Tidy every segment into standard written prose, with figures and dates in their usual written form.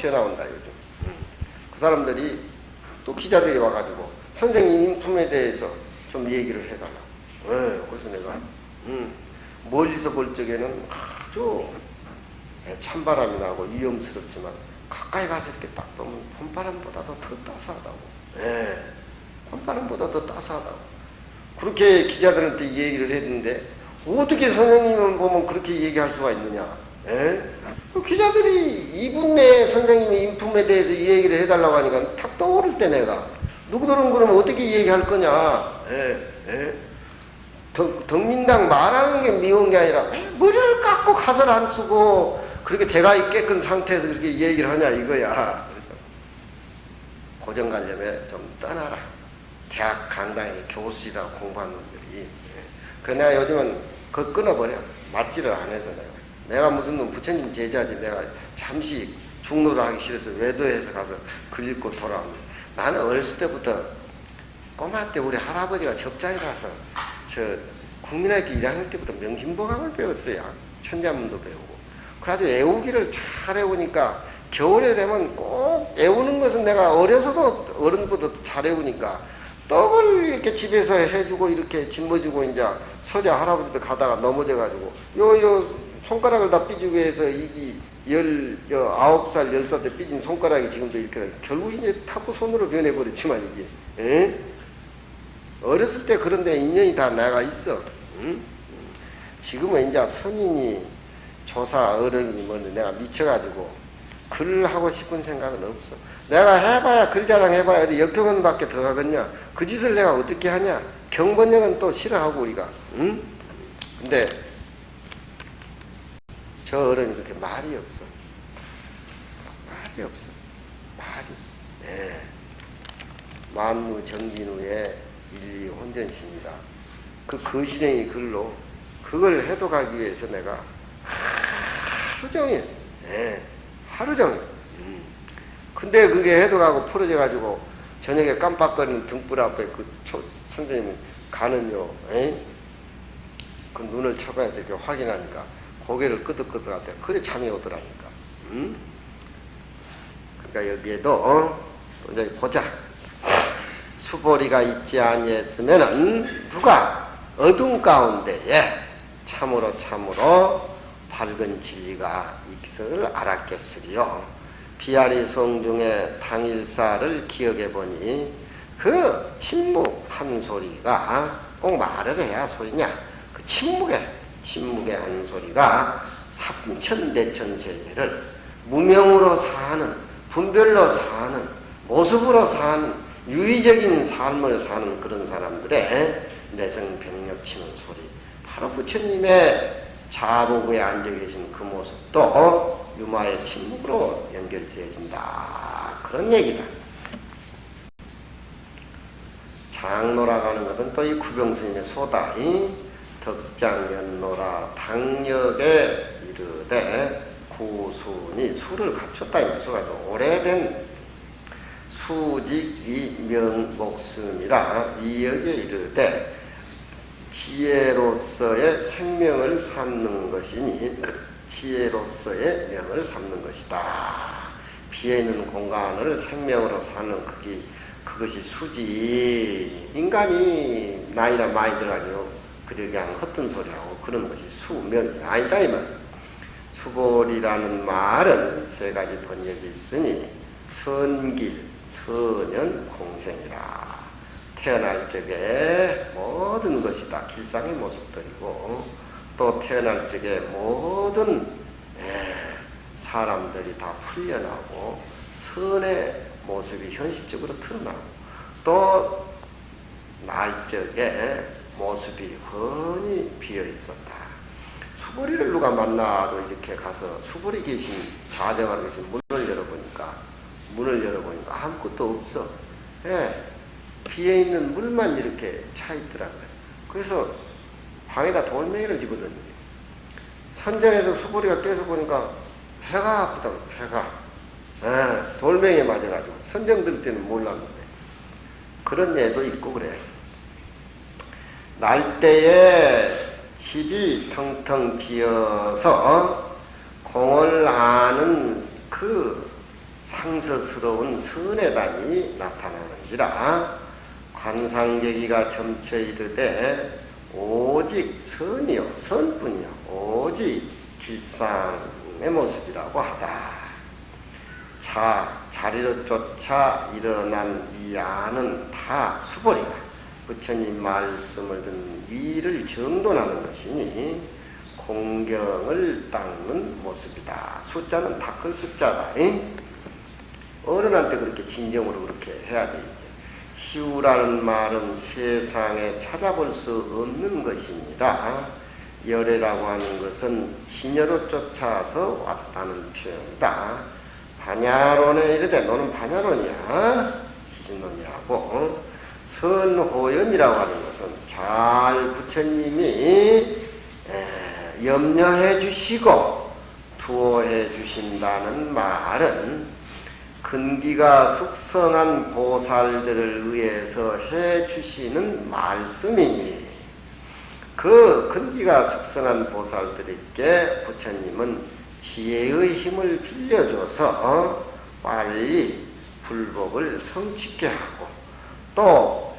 전화 온다 요즘. 그 사람들이 또 기자들이 와가지고 선생님 인품에 대해서 좀 얘기를 해달라고. 그래서 내가 멀리서 볼 적에는 아주 찬바람이 나고 위험스럽지만 가까이 가서 이렇게 딱 보면 봄바람보다도 더 따스하다고. 봄바람보다 더 따스하다고. 그렇게 기자들한테 얘기를 했는데 어떻게 선생님은 보면 그렇게 얘기할 수가 있느냐. 그 기자들이 2분 내에 선생님의 인품에 대해서 얘기를 해달라고 하니까 탁 떠오를 때 내가 누구들은 그러면 어떻게 얘기할 거냐. 덕민당 말하는 게 미운 게 아니라 머리를 깎고 가설 안 쓰고 그렇게 대가리 깨끗한 상태에서 그렇게 얘기를 하냐 이거야. 그래서 고정 가려면 좀 떠나라. 대학 강당에 교수지다 공부하는 놈들이. 그 내가 요즘은 그거 끊어버려. 맞지를 안 해서 내가 무슨 놈 부처님 제자지. 내가 잠시 중노를 하기 싫어서 외도해서 가서 글 읽고 돌아옵니다. 나는 어렸을 때부터 꼬마 때 우리 할아버지가 접장에 가서 저 국민학교 1학년 때부터 명심보감을 배웠어요. 천자문도 배우고. 그래가지고 애우기를 잘 애우니까 겨울에 되면 꼭 애우는 것은 내가 어려서도 어른보다 잘 애우니까 떡을 이렇게 집에서 해주고 이렇게 짊어지고 이제 서자 할아버지도 가다가 넘어져가지고 요 손가락을 다 삐지고 해서 이기 19살 10살 때 삐진 손가락이 지금도 이렇게 결국 이제 탁구 손으로 변해버렸지만 이게 어렸을 때 그런데 인연이 다 나가 있어. 지금은 이제 선인이 조사 어른이니 뭐니 내가 미쳐가지고 글을 하고 싶은 생각은 없어. 내가 해봐야 글 자랑 해봐야 어디 역경원밖에 더 가겠냐. 그 짓을 내가 어떻게 하냐. 경번역은 또 싫어하고 우리가. 근데 저 어른이 그렇게 말이 없어. 말이 없어. 말이. 만루 정진우의 일리 혼전신이라. 그 거신행이 글로 그걸 해독하기 위해서 내가 하루 종일 하루 종일 근데 그게 해독하고 풀어져 가지고 저녁에 깜빡거리는 등불 앞에 그 선생님 가는요 그 눈을 쳐봐서 이렇게 확인하니까 고개를 끄덕끄덕할 때 그래 잠이 오더라니까. 그러니까 여기에도 또 이제 보자. 수보리가 있지 아니했으면은 누가 어둠 가운데에 참으로 밝은 진리가 있을 알았겠으리요. 비아리 성중의 당일사를 기억해 보니 그 침묵한 소리가 꼭 말을 해야 소리냐. 그 침묵의 한 소리가 삼천대천 세계를 무명으로 사는, 분별로 사는, 모습으로 사는, 유의적인 삶을 사는 그런 사람들의 내성병력 치는 소리. 바로 부처님의 자복에 앉아 계신 그 모습도 유마의 침묵으로 연결되어진다. 그런 얘기다. 장노라고 하는 것은 또 이 구병스님의 소다. 덕장연노라 당력에 이르되 구순이 수를 갖췄다 이 말이야. 오래된 수직 이명목숨이라 위역에 이르되 지혜로서의 생명을 삼는 것이니 지혜로서의 명을 삼는 것이다. 비어있는 공간을 생명으로 사는 그것이 수지. 인간이 나이나 많이 들어가지고 그냥 헛된 소리하고 그런 것이 수명이 아니다 이 말. 수볼이라는 말은 세 가지 번역이 있으니 선길, 선연, 공생이라. 태어날 적에 모든 것이 다 길상의 모습들이고 또 태어날 적에 모든 사람들이 다 풀려나고 선의 모습이 현실적으로 드러나고 또 날 적에 모습이 훤히 비어 있었다. 수보리를 누가 만나러 이렇게 가서 수보리 계신 좌정하러 계신 문을 열어보니까 아무것도 없어. 비어있는 물만 이렇게 차 있더라고요. 그래서 방에다 돌멩이를 집어넣는 거예요. 선정에서 수보리가 깨서 보니까 해가 아프다고. 해가 돌멩이에 맞아가지고 선정 들 때는 몰랐는데 그런 예도 있고 그래요. 날때에 집이 텅텅 비어서 공을 아는 그 상서스러운 선해단이 나타나는지라. 관상계기가 점쳐 이르되 오직 선이요 선뿐이요 오직 길상의 모습이라고 하다. 자리로 쫓아 일어난 이 안은 다 수보리가 부처님 말씀을 듣는 위를 정돈하는 것이니 공경을 닦는 모습이다. 숫자는 다 큰 숫자다. 어른한테 그렇게 진정으로 그렇게 해야 돼. 이제 희우라는 말은 세상에 찾아볼 수 없는 것이니라. 열애라고 하는 것은 시녀로 쫓아서 왔다는 표현이다. 반야론에 이르되 너는 반야론이야 희진론이하고, 선호염이라고 하는 것은 잘 부처님이 염려해 주시고 두어해 주신다는 말은 근기가 숙성한 보살들을 의해서 해 주시는 말씀이니, 그 근기가 숙성한 보살들에게 부처님은 지혜의 힘을 빌려줘서 빨리 불법을 성취케 하고, 또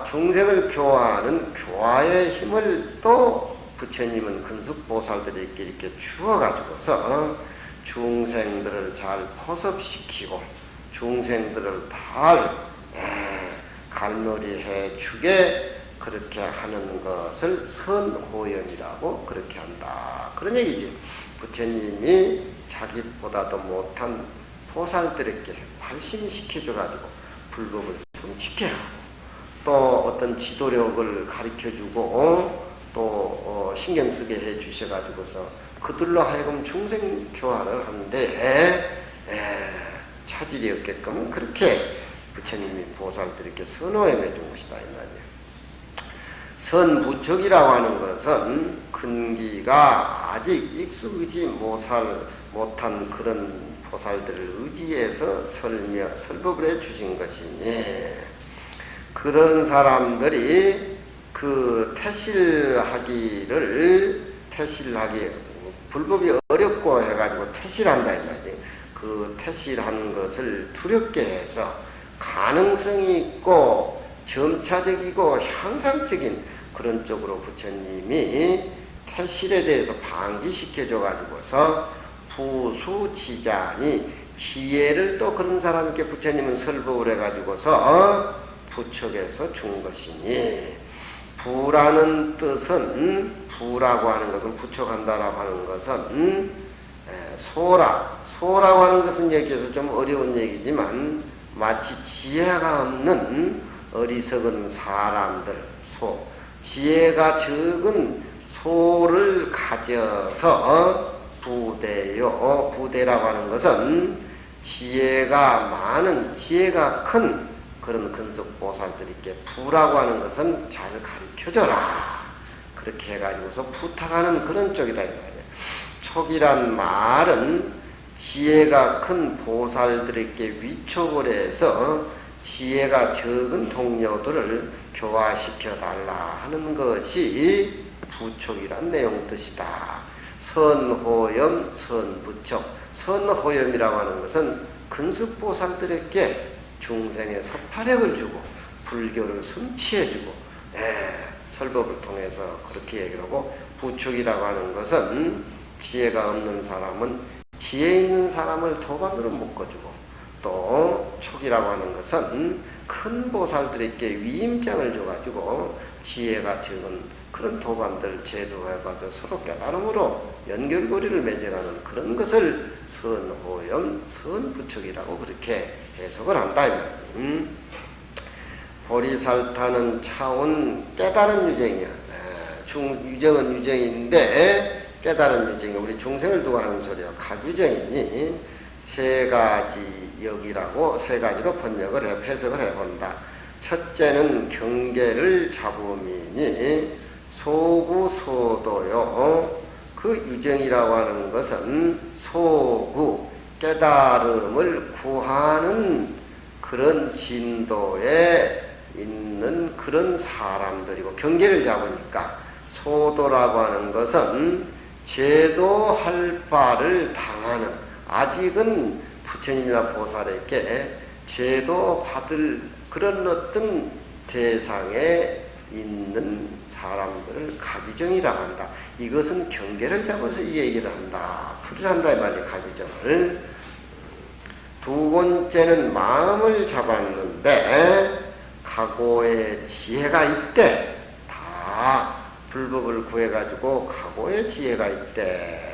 중생을 교화하는 교화의 힘을 또 부처님은 근숙보살들에게 이렇게 주어가지고서 중생들을 잘 포섭시키고 중생들을 잘 갈머리 해주게 그렇게 하는 것을 선호염이라고 그렇게 한다. 그런 얘기지. 부처님이 자기보다도 못한 보살들에게 발심시켜줘가지고 불법을 성취케 하고, 또 어떤 지도력을 가르쳐주고 또 신경쓰게 해주셔가지고서 그들로 하여금 중생 교화를 하는데 차질이 없게끔 그렇게 부처님이 보살들에게 선호해 준 것이다 이 말이에요. 선부척이라고 하는 것은 근기가 아직 익숙하지 못한 그런 보살들을 의지해서 설법을 해 주신 것이니, 그런 사람들이 그 퇴실하기 불법이 어렵고 해가지고 퇴실한다 이 말이지. 그 퇴실한 것을 두렵게 해서 가능성이 있고 점차적이고 향상적인 그런 쪽으로 부처님이 퇴실에 대해서 방지시켜줘 가지고서 부수지자니 지혜를 또 그런 사람에게 부처님은 설법을 해가지고서 부척해서 준 것이니, 부라는 뜻은, 부라고 하는 것은 부척한다라고 하는 것은 소라고 하는 것은 여기에서 좀 어려운 얘기지만 마치 지혜가 없는 어리석은 사람들, 지혜가 적은 소를 가져서 부대요. 부대라고 하는 것은 지혜가 많은, 지혜가 큰 그런 근석보살들에게 부라고 하는 것은 잘 가르쳐줘라. 그렇게 해가지고서 부탁하는 그런 쪽이다 이 말이야. 촉이란 말은 지혜가 큰 보살들에게 위촉을 해서 지혜가 적은 동료들을 교화시켜달라 하는 것이 부촉이란 내용 뜻이다. 선호염, 선부촉. 선호염이라고 하는 것은 근습보살들에게 중생의 섭파력을 주고 불교를 성취해주고 설법을 통해서 그렇게 얘기를 하고, 부촉이라고 하는 것은 지혜가 없는 사람은 지혜 있는 사람을 도반으로 묶어주고, 또 촉이라고 하는 것은 큰 보살들에게 위임장을 줘가지고 지혜가 적은 그런 도반들 제도해가지고 서로 깨달음으로 연결고리를 맺어가는 그런 것을 선호염, 선부척이라고 그렇게 해석을 한다 이 말이지. 보리살타는 차원 깨달은 유정이야. 유정은 유정인데 깨달은 유정이 우리 중생을 두고 하는 소리야. 가유정이니 세 가지 역이라고 세 가지로 번역을 해석을 해본다. 첫째는 경계를 잡음이니 소구소도요. 그 유정이라고 하는 것은 소구, 깨달음을 구하는 그런 진도에 있는 그런 사람들이고, 경계를 잡으니까 소도라고 하는 것은 제도할 바를 당하는, 아직은 부처님이나 보살에게 제도 받을 그런 어떤 대상에 있는 사람들을 가규정이라 한다. 이것은 경계를 잡아서 이 얘기를 한다. 풀이한다 이 말이에요. 가규정을. 두 번째는 마음을 잡았는데 각오의 지혜가 있대. 다 불법을 구해가지고 각오의 지혜가 있대.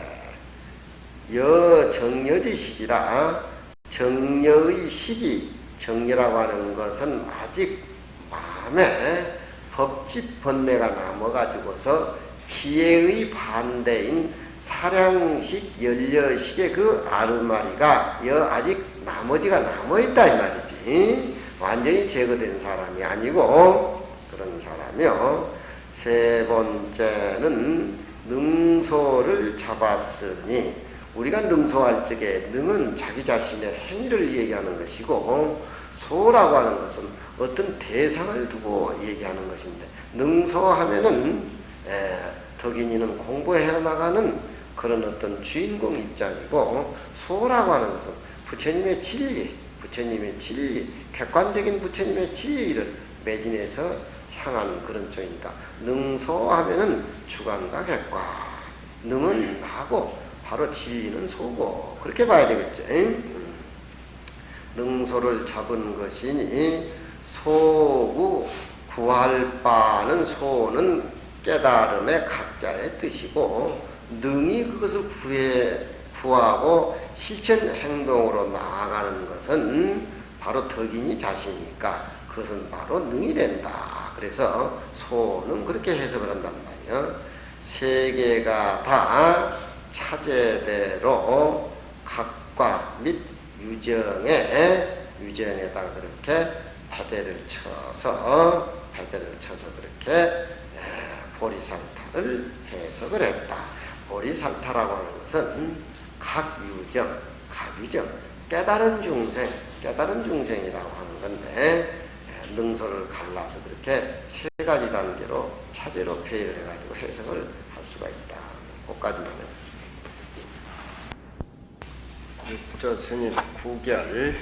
정여지식이라 정여의 식이 정여라고 하는 것은 아직 마음에 법집 번뇌가 남아가지고서 지혜의 반대인 사량식, 연려식의 그 아르마리가 아직 나머지가 남아있다 이 말이지. 완전히 제거된 사람이 아니고 그런 사람이요. 세 번째는 능소를 잡았으니 우리가 능소할 적에 능은 자기 자신의 행위를 얘기하는 것이고 소라고 하는 것은 어떤 대상을 두고 얘기하는 것인데 능소하면은 덕인이는 공부해 나가는 그런 어떤 주인공 입장이고 소라고 하는 것은 부처님의 진리, 객관적인 부처님의 진리를 매진해서 향하는 그런 쪽이니까 능소하면은 주관과 객관, 능은 나고 바로 진리는 소고 그렇게 봐야 되겠죠. 능소를 잡은 것이니 소구 구할 바는 소는 깨달음의 각자의 뜻이고 능이 그것을 구하고 실천 행동으로 나아가는 것은 바로 덕인이 자신이니까 그것은 바로 능이 된다. 그래서 소는 그렇게 해석을 한단 말이야. 세 개가 다 차제대로 각과 및 유정에다가 그렇게 패대를 쳐서 그렇게 보리살타를 해석을 했다. 보리살타라고 하는 것은 각유정, 깨달은 중생이라고 하는 건데 능소를 갈라서 그렇게 세 가지 단계로 차제로 표현을 해가지고 해석을 할 수가 있다. 그것까지만 해요. 육조 스님 구결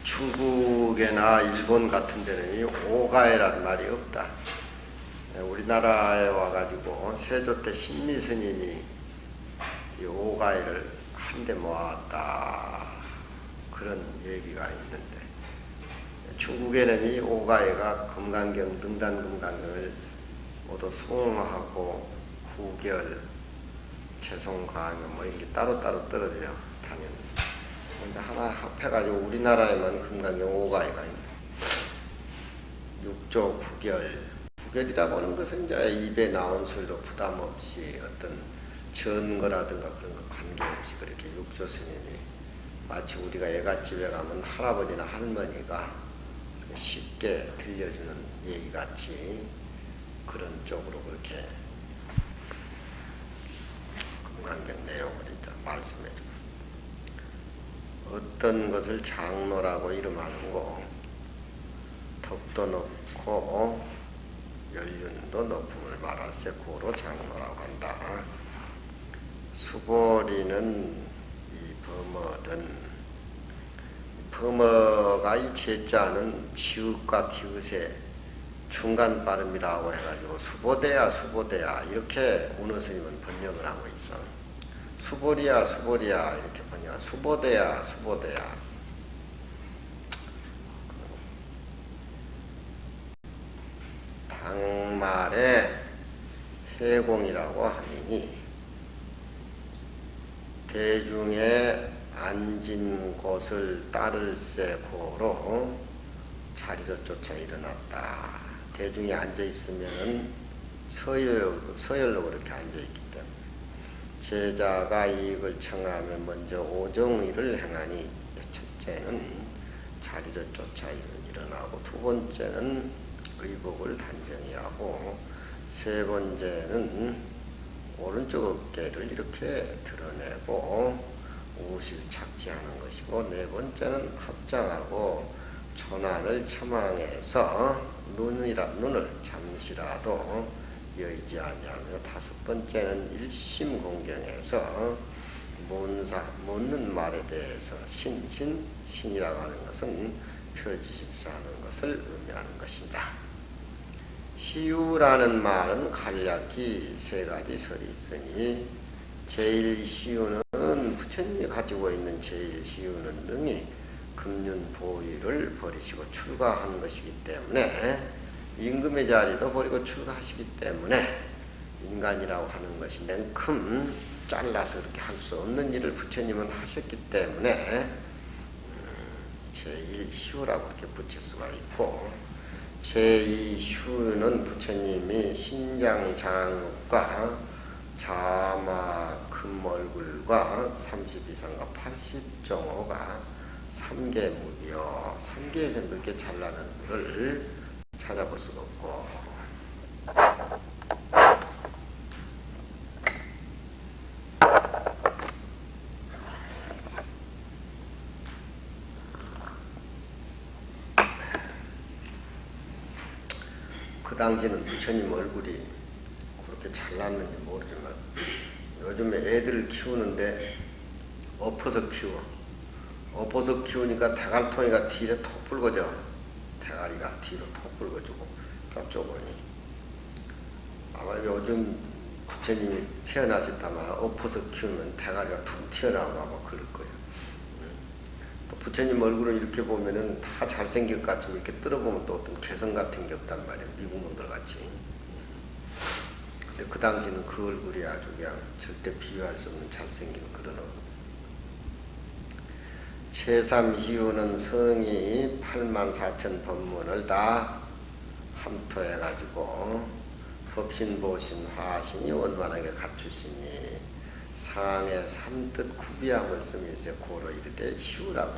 중국이나 일본 같은 데는 이 오가에란 말이 없다. 우리나라에 와가지고 세조 때 신미 스님이 이 오가에를 한데 모았다. 그런 얘기가 있는데 중국에는 이 오가에가 금강경, 등단금강경을 모두 송하고 후결, 채송강경 뭐 이렇게 따로따로 떨어져요. 당연히. 근데 하나 합해가지고 우리나라에만 금강경 오가에가 있네. 육조 구결이라고 하는 것은 이제 입에 나온 소리로 부담 없이 어떤 전거라든가 그런 거 관계없이 그렇게 육조 스님이 마치 우리가 애갓집에 가면 할아버지나 할머니가 쉽게 들려주는 얘기같이 그런 쪽으로 그렇게 금강경 내용을 이제 말씀해주고 어떤 것을 장로라고 이름하는고 덕도 높고 연륜도 높음을 말할세 고로 장로라고 한다. 수보리는 이 범어가 이 제자는 지읒과 티읒의 중간 발음이라고 해가지고 수보대야 이렇게 운어 스님은 번역을 하고 있어. 수보리야 이렇게 번역. 수보대야. 당말에 해공이라고 하니 대중에 앉은 곳을 따를세 고로 자리로 쫓아 일어났다. 대중이 앉아 있으면은 서열로 그렇게 앉아 있기 때문에 제자가 이익을 청하며 먼저 오정의를 행하니 첫째는 자리로 쫓아 일어나고 두 번째는 의복을 단정히 하고 세 번째는 오른쪽 어깨를 이렇게 드러내고 옷을 착지하는 것이고 네 번째는 합장하고 초난을 처망해서 눈을 잠시라도 여의지 아니하며 다섯 번째는 일심공경에서 묻는 말에 대해서 신이라고 하는 것은 표지십사하는 것을 의미하는 것이다. 희유라는 말은 간략히 세 가지 설이 있으니 제일희유는 부처님이 가지고 있는 제일희유는 능히 금륜보유를 버리시고 출가한 것이기 때문에 임금의 자리도 버리고 출가하시기 때문에 인간이라고 하는 것이 냉큼 잘라서 그렇게 할 수 없는 일을 부처님은 하셨기 때문에 제일희유라고 이렇게 붙일 수가 있고, 제2휴는 부처님이 신장장육과 자마 금얼굴과 32상과 80정호가 3개무비요. 3개에서 그렇게 잘나는 것을 찾아볼 수가 없고, 그 당시는 부처님 얼굴이 그렇게 잘났는지 모르지만 요즘에 애들을 키우는데 엎어서 키워. 엎어서 키우니까 대갈통이가 뒤로 톡 붉어져. 대가리가 뒤로 톡 붉어지고 뼈쪽으니. 아마 요즘 부처님이 태어나셨다면 엎어서 키우면 대가리가 툭 튀어나오고 아마 그럴 거예요. 또 부처님 얼굴을 이렇게 보면은 다 잘생길 것 같지만 이렇게 뜯어보면 또 어떤 개성 같은 게 없단 말이에요. 미국 놈들 같이. 근데 그 당시는 그 얼굴이 아주 그냥 절대 비교할 수 없는 잘생긴 그런 얼굴. 제3희유는 성이 84,000 법문을 다 함토해가지고 법신보신 화신이 원만하게 갖추시니 상의 삼뜻 구비함을 쓰면서 고로 이르되 희유라고.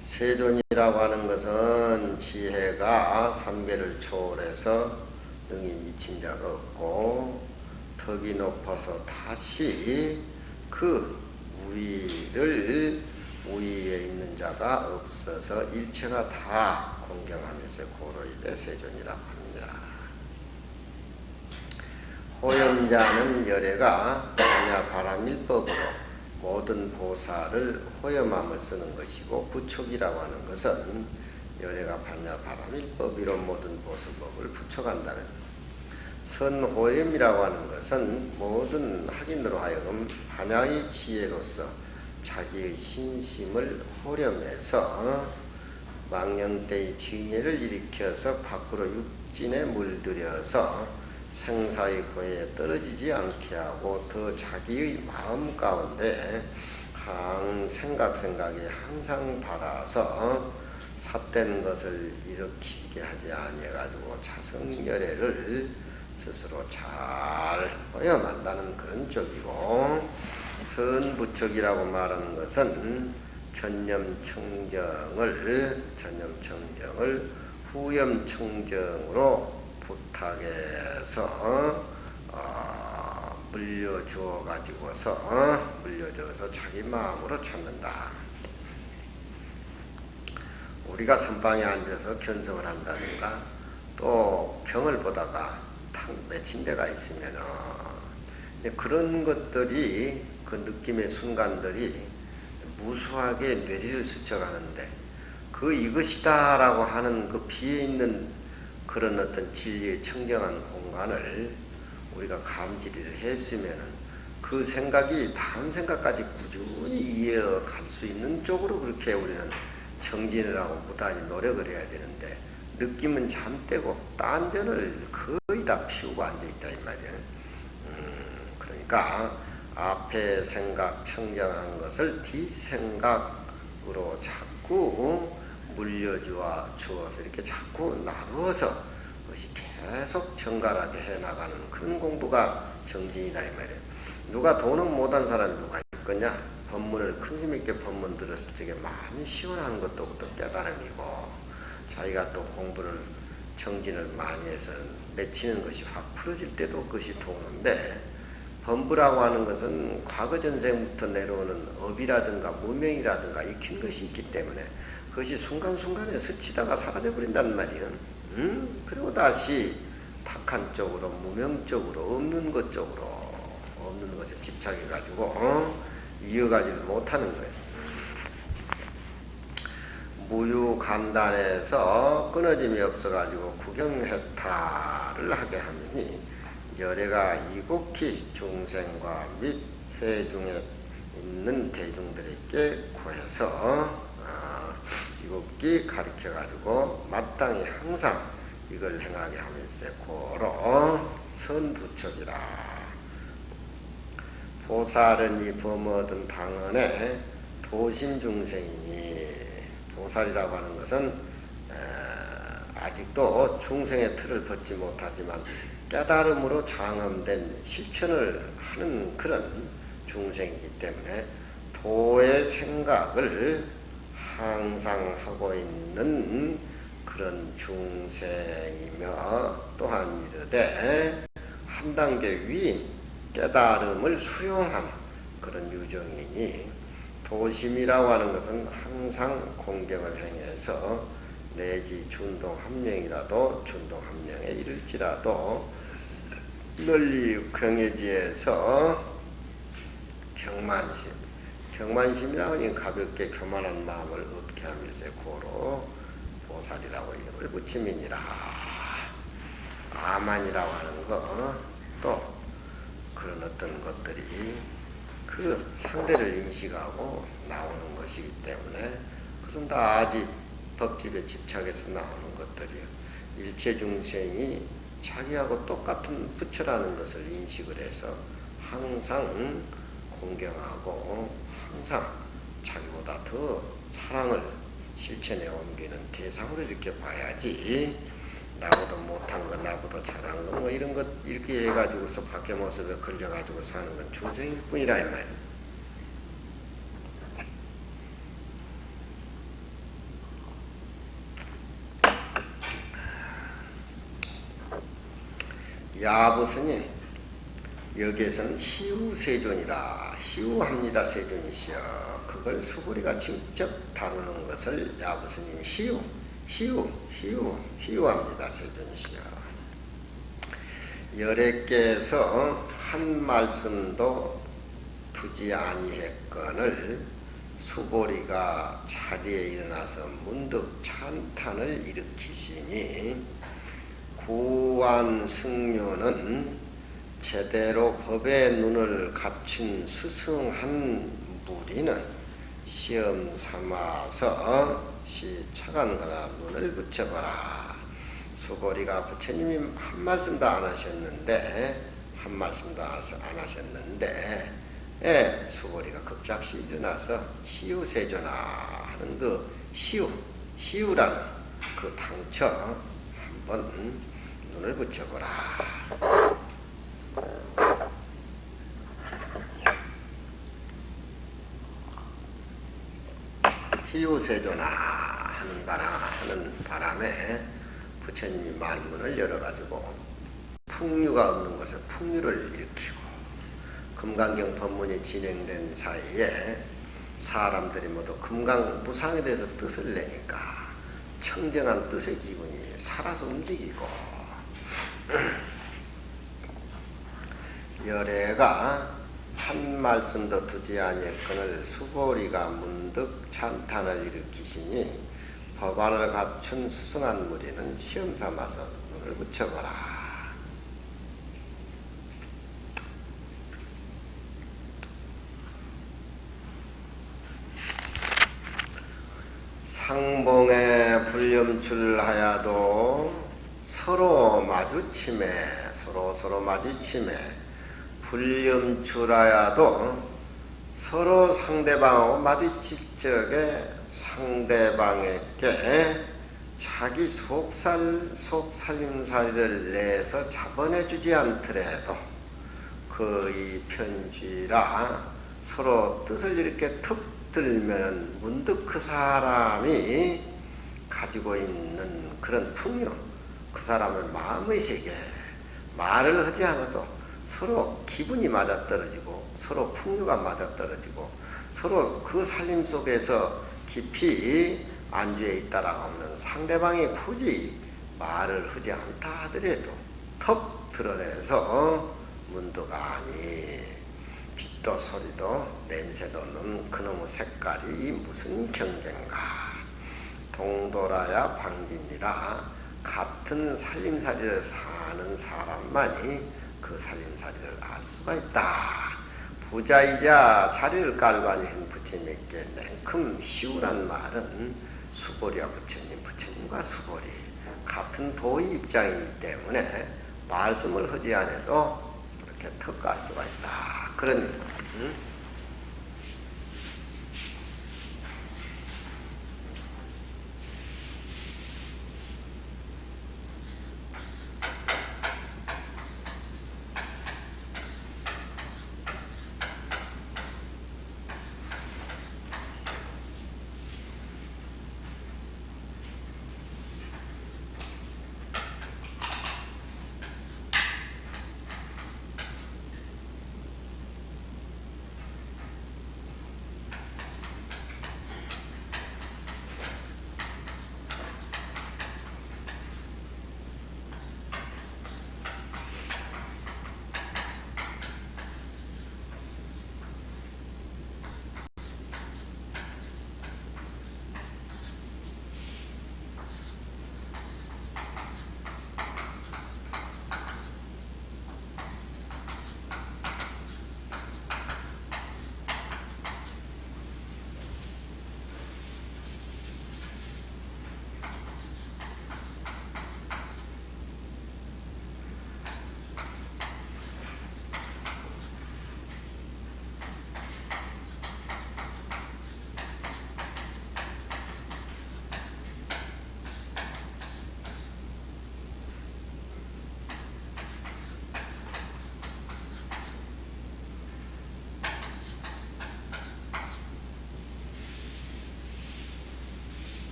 세존이라고 하는 것은 지혜가 삼계를 초월해서 능히 미친 자가 없고 덕이 높아서 다시 그 우위에 있는 자가 없어서 일체가 다 공경하면서 고로 이르되 세존이라고 합니다. 호염자는 열애가 반야 바람일법으로 모든 보살을 호염함을 쓰는 것이고, 부촉이라고 하는 것은 열애가 반야 바람일법으로 모든 보살법을 부촉한다는. 선호염이라고 하는 것은 모든 학인으로 하여금 반야의 지혜로서 자기의 신심을 호렴해서 망령때의 징해를 일으켜서 밖으로 육진에 물들여서 생사의 고해에 떨어지지 않게 하고 더 자기의 마음 가운데 생각이 항상 달아서 삿된 것을 일으키게 하지 아니해가지고 자성열애를 스스로 잘 허염한다는 그런 쪽이고, 선부척이라고 말하는 것은 전념청정을 후염청정으로 부탁해서 물려주어서 자기 마음으로 찾는다. 우리가 선방에 앉아서 견성을 한다든가 또 경을 보다가 탁 맺힌 데가 있으면은 그런 것들이, 그 느낌의 순간들이 무수하게 뇌리를 스쳐가는데 그 이것이다라고 하는 그 비어있는 그런 어떤 진리의 청정한 공간을 우리가 감지를 했으면은 그 생각이 다음 생각까지 꾸준히 이어갈 수 있는 쪽으로 그렇게 우리는 정진을 하고 무단히 노력을 해야 되는데, 느낌은 잠떼고 딴전을 거의 다 피우고 앉아있다 이 말이에요. 그러니까 앞에 생각 청정한 것을 뒷생각으로 자꾸 물려주어서 이렇게 자꾸 나누어서 그것이 계속 정갈하게 해나가는 그런 공부가 정진이다 이 말이에요. 누가 도는 못한 사람이 누가 있겠냐? 법문을 큰 스님께 법문 들었을 적에 마음이 시원한 것도 또 깨달음이고, 자기가 또 공부를 정진을 많이 해서 맺히는 것이 확 풀어질 때도 그것이 도는데, 범부라고 하는 것은 과거 전생부터 내려오는 업이라든가 무명이라든가 익힌 것이 있기 때문에 그것이 순간순간에 스치다가 사라져 버린단 말이에요. 그리고 다시 탁한 쪽으로, 무명 쪽으로, 없는 것 쪽으로, 없는 것에 집착해가지고 이어가지를 못하는 거예요. 무유감단에서 끊어짐이 없어가지고 구경해탈을 하게 하면이 열애가 이곡히 중생과 및 회중에 있는 대중들에게 고해서 이곡히 가르쳐가지고 마땅히 항상 이걸 행하게 하면서 고로 선두척이라. 보살은 이 범어든 당언에 도심중생이니, 보살이라고 하는 것은 아직도 중생의 틀을 벗지 못하지만 깨달음으로 장엄된 실천을 하는 그런 중생이기 때문에 도의 생각을 항상 하고 있는 그런 중생이며, 또한 이르되 한 단계 위 깨달음을 수용한 그런 유정이니, 도심이라고 하는 것은 항상 공경을 행해서 내지 준동 한 명이라도 준동 한 명에 이를지라도 널리 경외지에서 경만심, 경만심이라고 하니 가볍게 교만한 마음을 얻게 하면서 고로 보살이라고 이름을 붙임이니라. 아만이라고 하는 거, 또 그런 어떤 것들이 그 상대를 인식하고 나오는 것이기 때문에 그것은 다 아직 법집에 집착해서 나오는 것들이에요. 일체 중생이 자기하고 똑같은 부처라는 것을 인식을 해서 항상 공경하고 항상 자기보다 더 사랑을 실천에 옮기는 대상으로 이렇게 봐야지, 나보다 못한 거, 나보다 잘한 거, 뭐 이런 것 이렇게 해가지고서 밖의 모습에 걸려가지고 사는 건 중생일 뿐이라 이 말이에요. 야부스님, 여기에서는 희우세존이라, 희우합니다 세존이시여, 그걸 수고리가 직접 다루는 것을 야부스님이 희우합니다 세존이시여. 열애께서 한 말씀도 두지 아니했건을 수보리가 자리에 일어나서 문득 찬탄을 일으키시니, 구한 승려는 제대로 법의 눈을 갖춘 스승한 무리는 시험 삼아서 시차간거나 눈을 붙여봐라. 수보리가 부처님이 한 말씀도 안 하셨는데, 수보리가 급작시 일어나서 시우세조나 하는 그 시우라는 그 당처 한번 눈을 붙여보라. 희우세조나 하는 바람에 부처님이 말문을 열어가지고 풍류가 없는 곳에 풍류를 일으키고, 금강경 법문이 진행된 사이에 사람들이 모두 금강무상에 대해서 뜻을 내니까 청정한 뜻의 기분이 살아서 움직이고, 열애가 한 말씀도 두지 아니했거늘 수보리가 문득 찬탄을 일으키시니, 법안을 갖춘 수승한 무리는 시험 삼아서 눈을 붙여보라. 상봉에 불념출하야도 서로 마주침에 불념출하야도 서로 상대방하고 마주칠 적에 상대방에게 자기 속살림살이를 내서 자본해주지 않더라도 그의 편지라 서로 뜻을 이렇게 툭 들면은 문득 그 사람이 가지고 있는 그런 풍요, 그 사람의 마음의 세계, 말을 하지 않아도 서로 기분이 맞아떨어지고 서로 풍요가 맞아떨어지고 서로 그 살림 속에서 깊이 안주해 있다라고 하면 상대방이 굳이 말을 하지 않다 하더라도 턱 드러내서 문득아니 빛도 소리도 냄새도 없는 그놈의 색깔이 무슨 경계인가. 동돌아야 방진이라 같은 살림살이를 사는 사람만이 그 살림살이를 알 수가 있다. 부자이자 자리를 깔고 앉으신 부처님께 냉큼 시우란 말은 수보리와 부처님, 부처님과 수보리 같은 도의 입장이기 때문에 말씀을 하지 않아도 그렇게 턱 깔 수가 있다. 그러니까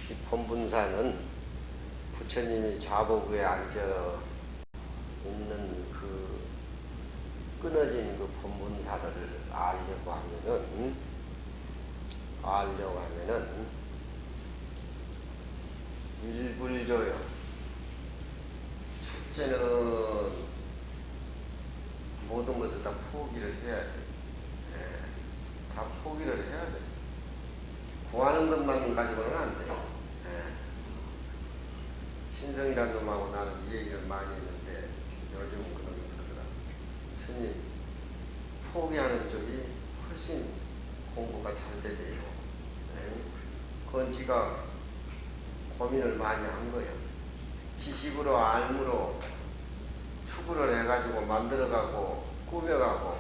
이 본분사는 부처님이 좌복에 앉아 있는 그 끊어진 그 본분사를 알려고 하면은 일불조요. 첫째는 모든 것을 다 포기를 해야 돼. 다 포기를 해야 돼. 구하는 것만 가지고는 안 돼요. 신성이라는 놈하고 나는 이 얘기를 많이 했는데 요즘은 그런 게 그러더라. 스님, 포기하는 쪽이 훨씬 공부가 잘 되대요. 그건 지가 고민을 많이 한 거예요. 지식으로 알므로 추구를 해가지고 만들어가고 꾸며가고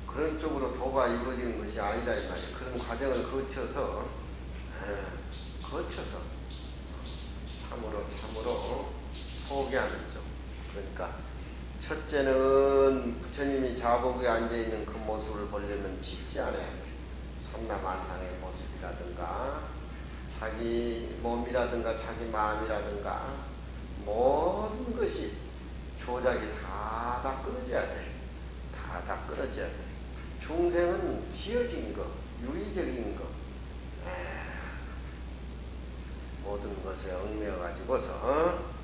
그런 쪽으로 도가 이루어지는 것이 아니다 이 말이에요. 그런 과정을 거쳐서 참으로 포기하는 쪽. 그러니까 첫째는 부처님이 좌복에 앉아있는 그 모습을 보려면 쉽지 않아요. 삼라만상의 모습이라든가 자기 몸이라든가 자기 마음이라든가 모든 것이 조작이 다 끊어져야 돼. 다 끊어져야 돼. 중생은 지어진 거, 유의적인 거, 모든 것에 얽매여가지고서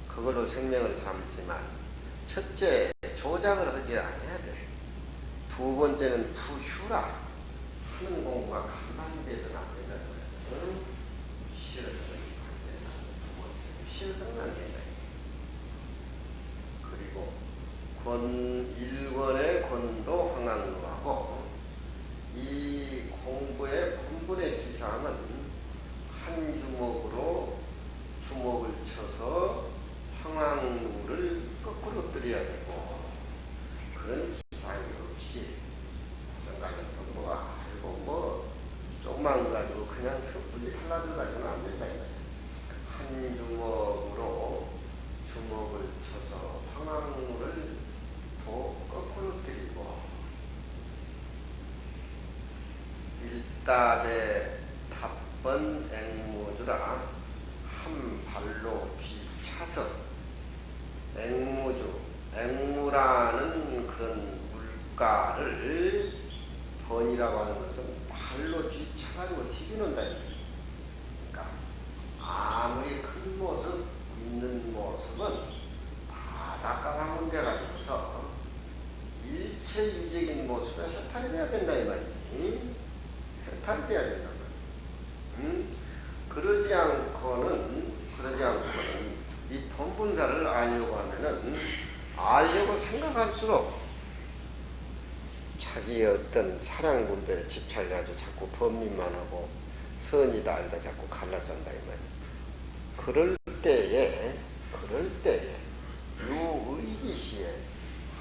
그걸로 생명을 삼지만 첫째 조작을 하지 않아야 돼. 두 번째는 푸휴라 하는 공부가 가만히 돼서는 안 된다는 거야. 싫어서는 안 된다. 싫어서는 안 된다. 그리고 일권의 권도 황학루하고 이 공부의 본분의 기상은 한 주먹으로 주먹을 쳐서 황학루를 거꾸로 들여야 되고 그런 기상이 없이 정말 공부가 알고 조금만 가지고 그냥 섣불리 하나둘 가지고는 안 된다 이거야. 한 주먹으로 주먹을 쳐서 황학루를 거꾸로 들이고 일답에 한번 앵무주라 한 발로 뒤차서 앵무라는 그런 물가를 번이라고 하는 것은 발로 뒤차가지고 튀기는다. 그러니까 아무리 큰 모습, 있는 모습은 바닷가가 돼가지고서 일체유적인 모습에 해탈이 돼야 된다 이 말이지. 해탈이 돼야 된다 말이지. 그러지 않고는 이 본분사를 알려고 생각할수록 자기의 어떤 사랑 분별에 집착해가지고 자꾸 범민만 하고 선이다 아니다 자꾸 갈라선다 이 말이야. 그럴 때에 유의기시에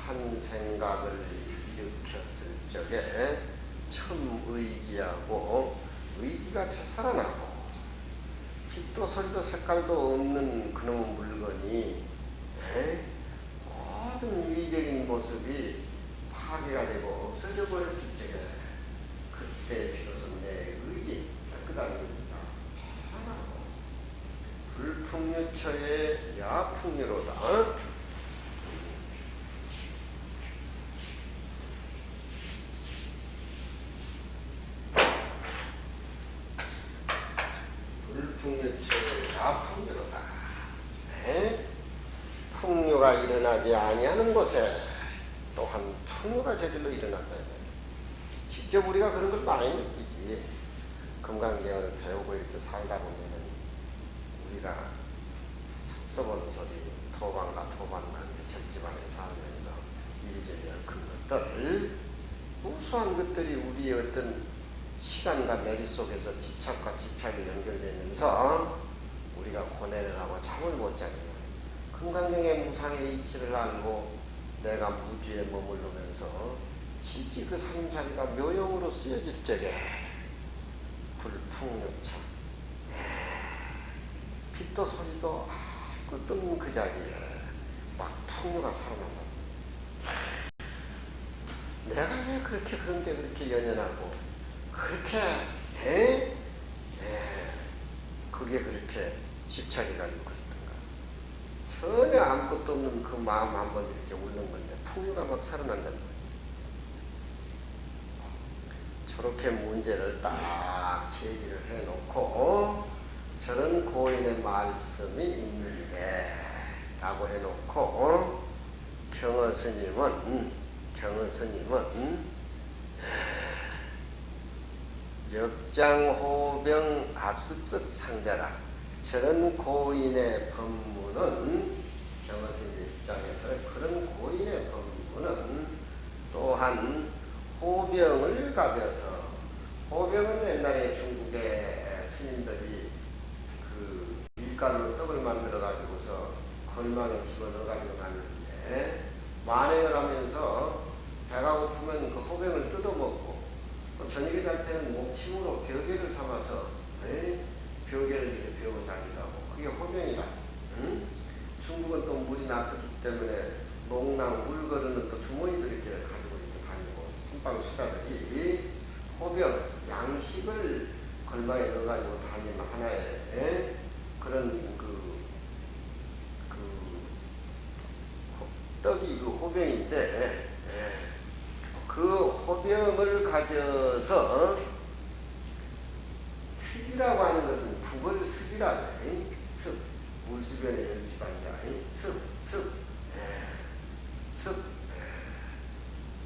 한 생각을 일으켰을 적에 첨의기하고 의기가 되살아나고 빛도 소리도 색깔도 없는 그놈의 물건이 모든 유의적인 모습이 파괴가 되고 없어져 버렸을 적에 그때 비로소 내 의기 깨끗한 의기가 되살아나고 불풍유처의 야풍유로다. 불풍유처의 야풍유로다. 풍류가 일어나지 아니하는 곳에 또한 풍류가 저절로 일어난다. 직접 우리가 그런 걸 많이 느끼지. 금강경을 배우고 이렇게 살다 보면은 우리가 섭섭한 소리, 토방과 절집안에 살면서 이리저리 큰 것들, 우수한 것들이 우리의 어떤 시간과 내리 속에서 집착과 집착이 연결되면서 우리가 고뇌를 하고 잠을 못 자는 거예요. 금강경의 무상의 이치를 알고 내가 무주에 머무르면서 실제 그 살림살이가 묘용으로 쓰여질 적에 불풍유차 빛도 소리도 끝도 없는 그 자리에 막 풍류가 살아난다. 내가 왜 그렇게 그런데 그렇게 연연하고 그렇게 그게 그렇게 집착이 가지고 그랬던가. 전혀 아무것도 없는 그 마음 한번 이렇게 울는 건데 풍류가 막 살아난단 말이에요. 저렇게 문제를 딱 제기를 해놓고 저런 고인의 말씀이 있는데 라고 해놓고 경허 스님은 역장호병 압습석 상자라. 저런 고인의 법문은 경허 스님 입장에서 그런 고인의 법문은 또한 호병을 가져서, 호병은 옛날에 중국의 스님들이 그 밀가루 떡을 만들어 가지고서 걸망에 집어넣어 가지고 갔는데 만행을 하면서 배가 고프면 그 호병을 뜯어먹고 저녁에 잘 때는 목침으로 벼개를 삼아서 벼개를 이렇게 배워 다니고 그게 호병이다. 중국은 또 물이 나쁘기 때문에 농랑 물 거르는 또 주머니도 이렇게 가지고 이렇게 다니고 선방 수자들이 호병 양식을 걸망에 넣어가지고 다니는 하나의 그런 떡이 그 호병인데 그 호병을 가져서 습이라고 하는 것은 국을 습이라고 해. 습. 물수변의 연습한다. 습.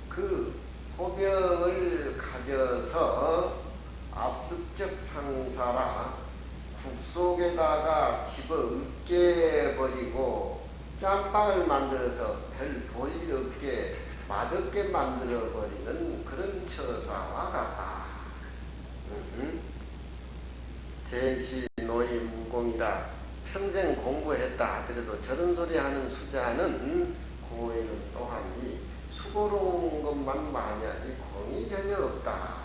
그 호병을 가져서 압습적 상사라 국 속에다가 집어 으깨버리고 짬빵을 만들어서 별 볼일 없게 맛없게 만들어버리는 그런 처사와 같다. 대시 노이 무공이라 평생 공부했다 하더라도 저런 소리 하는 수자는 고에는 또한 이 수고로운 것만 많이 하지 공이 전혀 없다.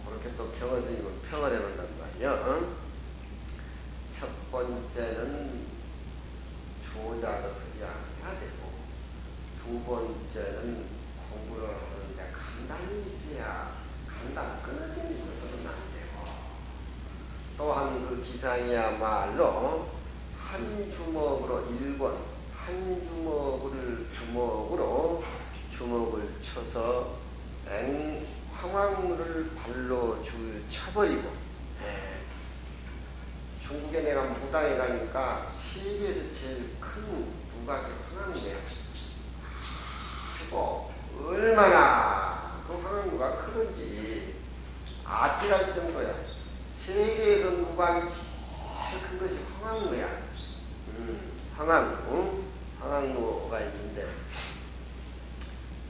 그렇게 또 경허 스님은 평을 해놓는단 말이야. 첫 번째는 조자도 그리 않아야 되고, 두 번째는 공부를 하는데 간단히 있어야, 간단 끊어짐이 있어서는 안 되고, 그 기상이야말로 한 주먹으로 일본 한 주먹으로 주먹을 쳐서 황황루를 발로 쳐버리고 중국에 내가 무당에 가니까 세계에서 제일 큰 누가서 황황루야. 아이고 얼마나 그 황황루가 크는지 아찔할 정도야. 세계에서 무광이 제일 큰 것이 황황루야. 황황루가 있는데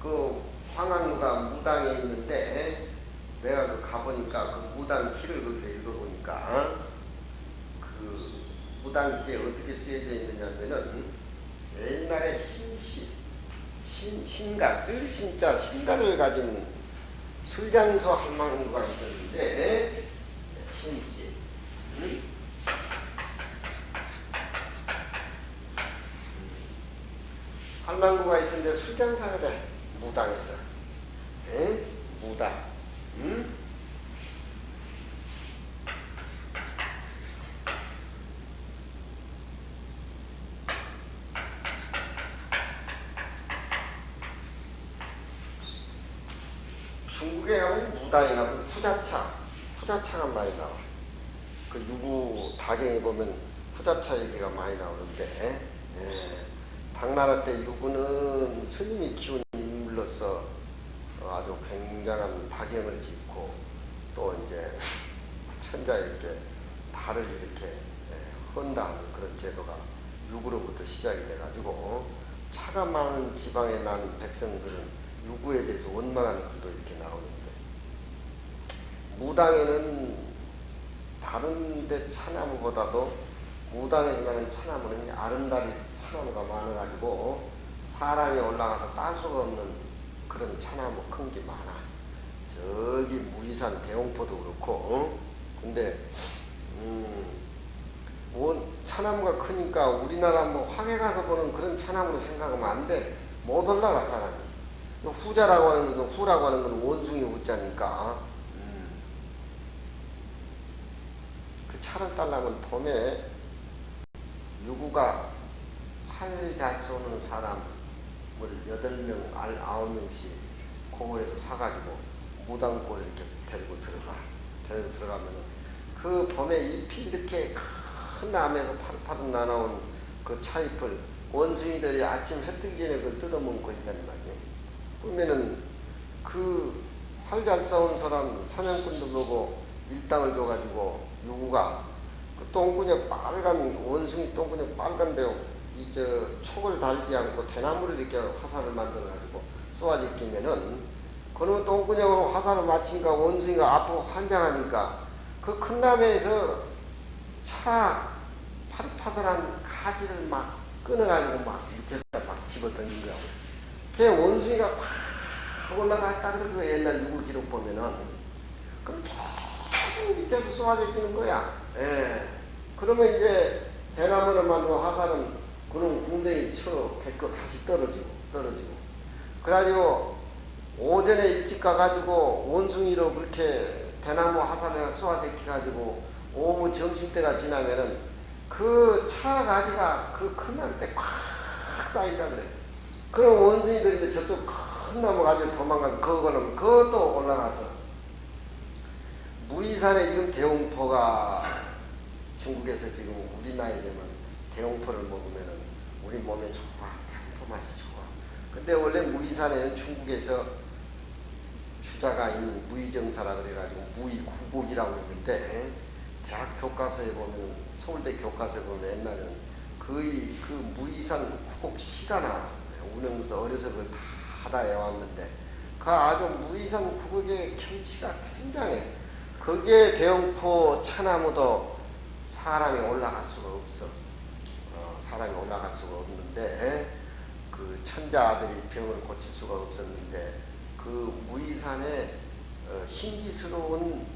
그 황황루가 무당에 있는데 내가 그 가보니까 그 무당 키를 거기서 읽어보니까 그 무당기에 어떻게 쓰여져 있느냐면은 옛날에 신가 쓸 신자 신가를 가진 술장소 한망루가 있었는데 신씨 한망루가 있었는데 술장사를 해 무당에서 무당 중국에 가면 무당에 가면 후자차가 많이 나와. 그 누구 다경에 보면 후자차 얘기가 많이 나오는데 당나라 때 유구는 스님이 키운 인물로서 아주 굉장한 다경을 짓고 또 이제 천자 이렇게 달을 이렇게 헌다 하는 그런 제도가 유구로부터 시작이 돼가지고 차가 많은 지방에 난 백성들은 유구에 대해서 원망하는 글도 이렇게 나오는데 무당에는 다른 데 차나무보다도 무당에 있는 차나무는 아름다리 차나무가 많아가지고 사람이 올라가서 딸 수가 없는 그런 차나무 큰 게 많아. 저기 무이산 대홍포도 그렇고 근데 차나무가 크니까 우리나라 뭐 황해 가서 보는 그런 차나무로 생각하면 안 돼. 못 올라가 사람이. 후자라고 하는 건 후라고 하는 건 원숭이 후자니까 그 차를 따려면 봄에 유구가 활 잘 쏘는 사람을 8명, 9명씩 고을에서 사가지고 무당골 이렇게 데리고 들어가면은 그 봄에 잎이 이렇게 큰 나무에서 파릇파릇 나나온 그 차잎을 원숭이들이 아침 해 뜨기 전에 그걸 뜯어먹고 있단 말이에요. 그러면은 그 활 잘 쏘는 사람 사냥꾼도 보고 일당을 줘가지고 유구가 그 똥구녕 빨간 원숭이 똥구녕 빨간데요. 이 촉을 달지 않고 대나무를 이렇게 화살을 만들어가지고 쏘아제끼면은 그놈 똥구녕으로 화살을 맞히니까 원숭이가 아프고 환장하니까 그 큰 나무에서 차 파릇파릇한 가지를 막 끊어가지고 막 밑에다 막 집어던진 거야. 그 원숭이가 팍 올라갔다 그러고 옛날 누구 기록 보면은 그럼 계속 밑에서 쏘아제끼는 거야. 그러면 이제 대나무를 만든 화살은 그놈 궁뎅이 쳐 뱉고 다시 떨어지고. 그래가지고 오전에 일찍 가가지고 원숭이로 그렇게 대나무 화살을 쏘아제끼가지고 오후 점심때가 지나면은 그 차 가지가 그 큰 나무 때 꽉 쌓인다 그래. 그럼 원숭이들이 이제 저쪽 큰 나무 가지고 도망가서 그것도 올라가서 무이산에 지금 대홍포가 중국에서 지금 우리 나이 되면 대홍포를 먹으면은 우리 몸에 좋아. 대홍포 맛이 좋아. 근데 원래 무이산에는 중국에서 주자가 있는 무이정사라 그래가지고 무이구곡이라고 있는데 대학 교과서에 보면 서울대 교과서에 보면 옛날에는 거의 그 무이산 구곡 시가 나와. 우면서 어려서 그걸 다 외웠는데 그 아주 무이산 구곡의 경치가 굉장해. 거기에 대홍포 차나무도 사람이 올라갈 수가 없어. 사람이 올라갈 수가 없는데 그 천자들이 병을 고칠 수가 없었는데 그 무이산에 신기스러운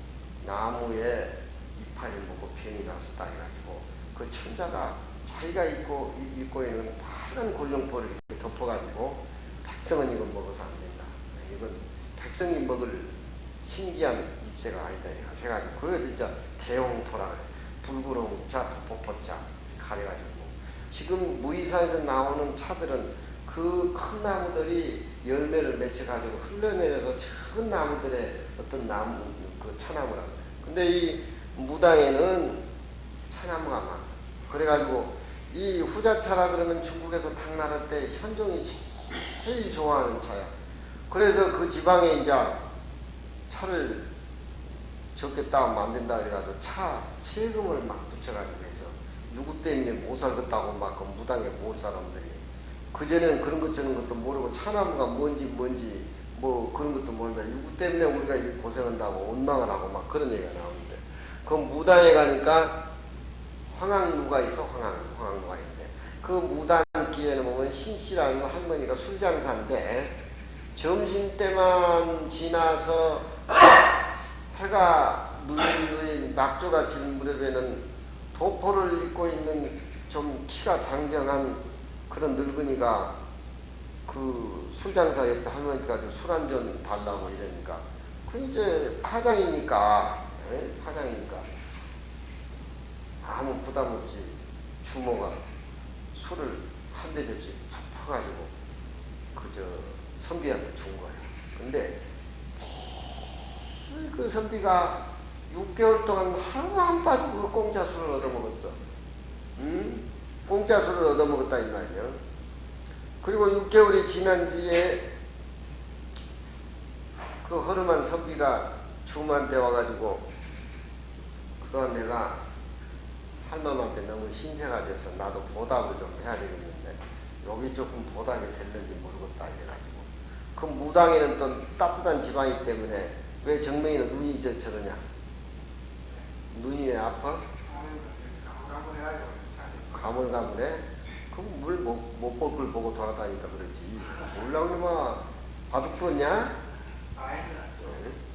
나무에 이파리 먹고 병이 나서 딱 해가지고 그 천자가 자기가 입고 있는 파란 골룡포를 이렇게 덮어가지고 백성은 이거 먹어서 안 된다. 이건 백성이 먹을 신기한 잎새가 아니다. 해가지고 그게 진짜 대홍포라 그래. 불구렁 자, 폭포자 가려가지고 지금 무이사에서 나오는 차들은 그 큰 나무들이 열매를 맺혀가지고 흘러내려서 작은 나무들의 어떤 나무 그 차나무라. 근데 이 무당에는 차나무가 많아. 그래가지고 이 후자차라 그러면 중국에서 당나라 때 현종이 제일 좋아하는 차야. 그래서 그 지방에 이제 차를 적게 따 만든다 해가지고 차 세금을 막 붙여가지고 해서 누구 때문에 못 살겠다고 막 그 무당에 못 사람들이 그전에는 그런 것 저런 것도 모르고 차나무가 뭔지 뭐 그런 것도 모른다. 누구 때문에 우리가 이렇게 고생한다고 원망을 하고 막 그런 얘기가 나오는데 그 무당에 가니까 황학루가 있어. 황학루가 있는데 그 무당기에는 보면 신씨라는 할머니가 술장사인데 점심때만 지나서 해가 누인 낙조가 지는 무렵에는 도포를 입고 있는 좀 키가 장정한 그런 늙은이가 그 술장사 옆에 할머니가 술 한 잔 달라고 이러니까 그 이제 파장이니까 아무 부담 없이 주모가 술을 한 대 접시 푹 퍼가지고 그저 선비한테 준 거야. 근데 그 선비가 6개월 동안 하루 안 빠지고 그 공짜 술을 얻어먹었어. 공짜 술을 얻어먹었다 이 말이야. 그리고 6개월이 지난 뒤에 그 허름한 선비가 주모한테 와가지고 그동안 내가 할멈한테 너무 신세가 돼서 나도 보답을 좀 해야 되겠는데 여기 조금 보답이 될는지 모르겠다 이래가지고 그 무당에는 또 따뜻한 지방이기 때문에 왜 정명이는 눈이 저러냐? 눈이 왜 아파? 가물가물해? 그럼 물 못 볼 걸 보고 돌아다니까 그러지. 몰라 그러면 바둑 두었냐?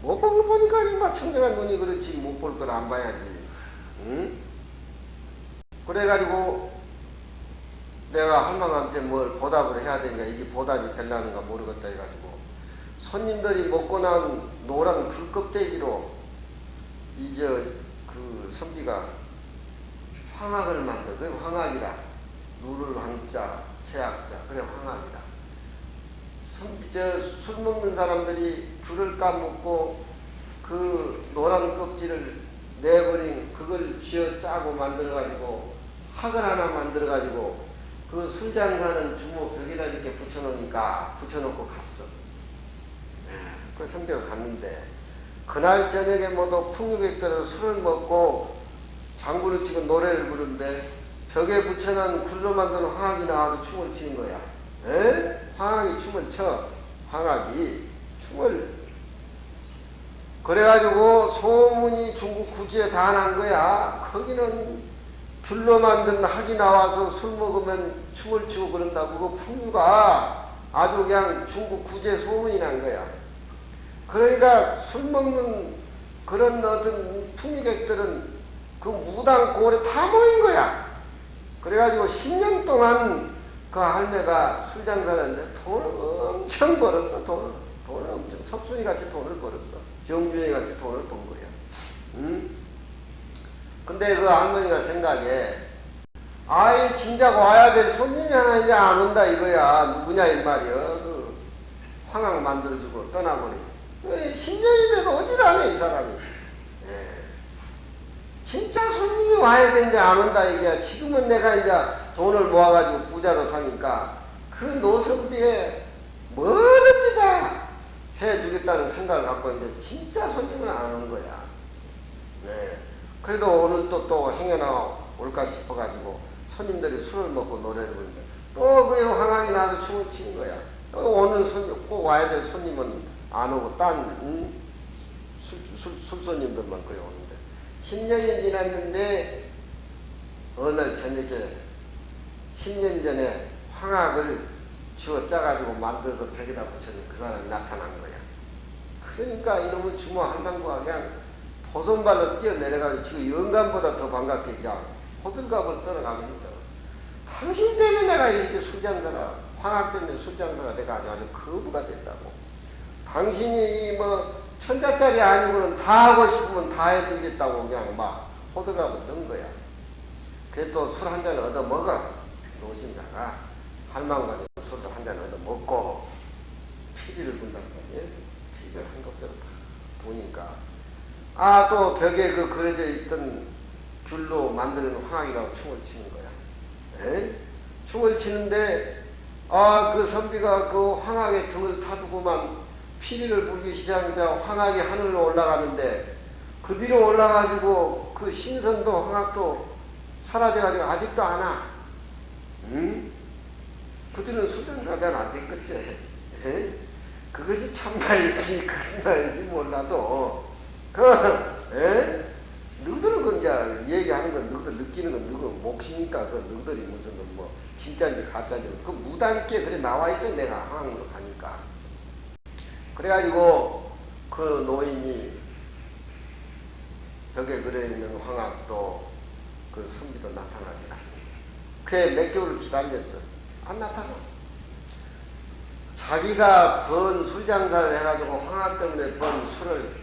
못 볼 걸 보니까 정말 청정한 눈이 그렇지 못 볼 걸 안 봐야지. 응? 그래가지고 내가 할망한테 뭘 보답을 해야 되니까 이게 보답이 되려는가 모르겠다 해가지고 손님들이 먹고 난 노란 귤껍데기로 이제 그 선비가 황학을 만들어. 그게 황학이라. 누를 황자, 세학자. 그래 황학이라. 술 먹는 사람들이 귤을 까먹고 그 노란 껍질을 내버린 그걸 쥐어 짜고 만들어가지고 학을 하나 만들어가지고 그 술장사는 주모 벽에다 이렇게 붙여놓고 갔어. 그 선비가 갔는데 그날 저녁에 모두 풍류객들은 술을 먹고 장구를 치고 노래를 부르는데 벽에 붙여놓은 굴로 만든 황학이 나와서 춤을 추는 거야. 에? 황학이 춤을 춰. 황학이 춤을. 그래가지고 소문이 중국 구지에 다 난 거야. 거기는 귤로 만든 학이 나와서 술 먹으면 춤을 추고 그런다고 그 풍류가 아주 그냥 중국 구지에 소문이 난 거야. 그러니까 술 먹는 그런 어떤 풍류객들은 그 무당 고을에 다 모인 거야. 그래가지고 10년 동안 그 할매가 술장사를 했는데 돈을 엄청 벌었어. 돈을 엄청 석순이 같이 돈을 벌었어. 정준이 같이 돈을 번 거야. 응? 근데 그 할머니가 생각에 아이 진작 와야 될 손님이 하나 이제 안 온다 이거야. 누구냐 이 말이야. 그 황학 만들어주고 떠나버리. 10년이 돼도 어지러네 이 사람이. 예. 진짜 손님이 와야 되는데 안 온다 이게. 지금은 내가 이제 돈을 모아가지고 부자로 사니까 그 노선비에 뭐든지 다 해주겠다는 생각을 갖고 있는데 진짜 손님은 안 오는 거야. 네. 그래도 오늘 또 행여나 올까 싶어가지고 손님들이 술을 먹고 노래를 부르는데 또 그 황학이 나도 춤을 추는 거야. 또 오는 손님, 꼭 와야 될 손님은 안 오고 딴 술 손님들만 거기 오는데 10년이 지났는데 어느 날 저녁에 10년 전에 황학을 주워 짜가지고 만들어서 벽에다 붙여서 그 사람이 나타난 거야. 그러니까 이놈의 주모 한방구가 그냥 보선발로 뛰어내려가지고 지금 영감보다 더 반갑게 그냥 호들갑을 떨어가면서 당신 때문에 내가 이렇게 술장사가 황학 때문에 술장사가 내가 아주 거부가 됐다고. 당신이 뭐 천자짜리 아니고는 다 하고 싶으면 다 해주겠다고 그냥 막 호들갑을 뜬 거야. 그래 또 술 한 잔 얻어 먹어. 노신사가 할망가지고 술도 한 잔 얻어 먹고 피리를 분단 말이에요. 피리를 한 것대로 다 보니까 또 벽에 그 그려져 있던 귤로 만드는 황하기가 춤을 추는 거야. 에? 춤을 추는데 그 선비가 그 황하게 등을 타두고만 피리를 불기 시작하자 황하게 하늘로 올라가는데 그 뒤로 올라가지고 그 신선도 황학도 사라져가지고 아직도 안 와. 응? 그 뒤는 수련사자는 안 됐겠지. 에? 그것이 참말일지 거짓말일지 몰라도 너희들은 그 이제 얘기하는 건 너희들 느끼는 건 너희 몫이니까 그 너희들이 무슨 뭐 진짜인지 가짜인지 그 무단께 그래 나와 있어. 내가 항으로 가니까. 그래가지고 그 노인이 벽에 그려있는 황학도 그 선비도 나타나지 않습니다. 그게 몇 개월을 기다렸어. 안 나타나. 자기가 번 술장사를 해가지고 황학 때문에 번 술을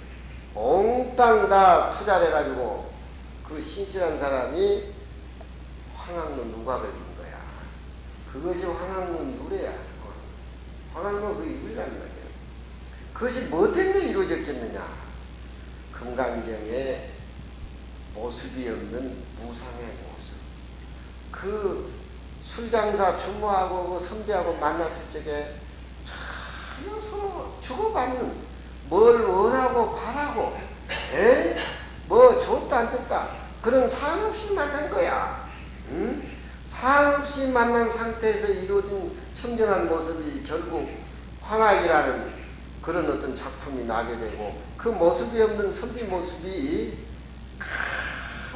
몽땅 다 투자를 해가지고 그 신실한 사람이 황학로 누각을 준 거야. 그것이 황학로 누래야. 황학로 그 유리란 말이야. 그것이 뭐 때문에 이루어졌겠느냐. 금강경에 모습이 없는 무상의 모습. 그 술장사 주모하고 그 선비하고 만났을 적에 참 서로 주고받는 뭘 원하고 바라고 뭐 좋다 안 좋다 그런 사항 없이 만난 거야. 응? 사항 없이 만난 상태에서 이루어진 청정한 모습이 결국 황학이라는 그런 어떤 작품이 나게 되고 그 모습이 없는 선비 모습이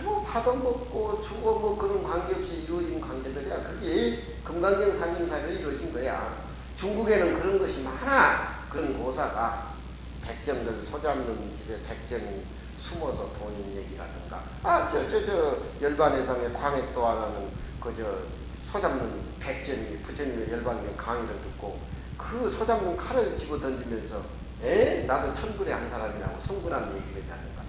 뭐 받아먹고 주고 뭐 그런 관계없이 이루어진 관계들이야. 그게 금강경 산림사로 이루어진 거야. 중국에는 그런 것이 많아. 그런 고사가 백정들 소잡는 집에 백정이 숨어서 돈인 얘기라든가 열반해상의 광해도하라는 그저 소잡는 백정이 부처님의 열반의 강의를 듣고 그 소잡는 칼을 집어 던지면서 나도 천불의 한 사람이라고 성불한 얘기를 하는 거야.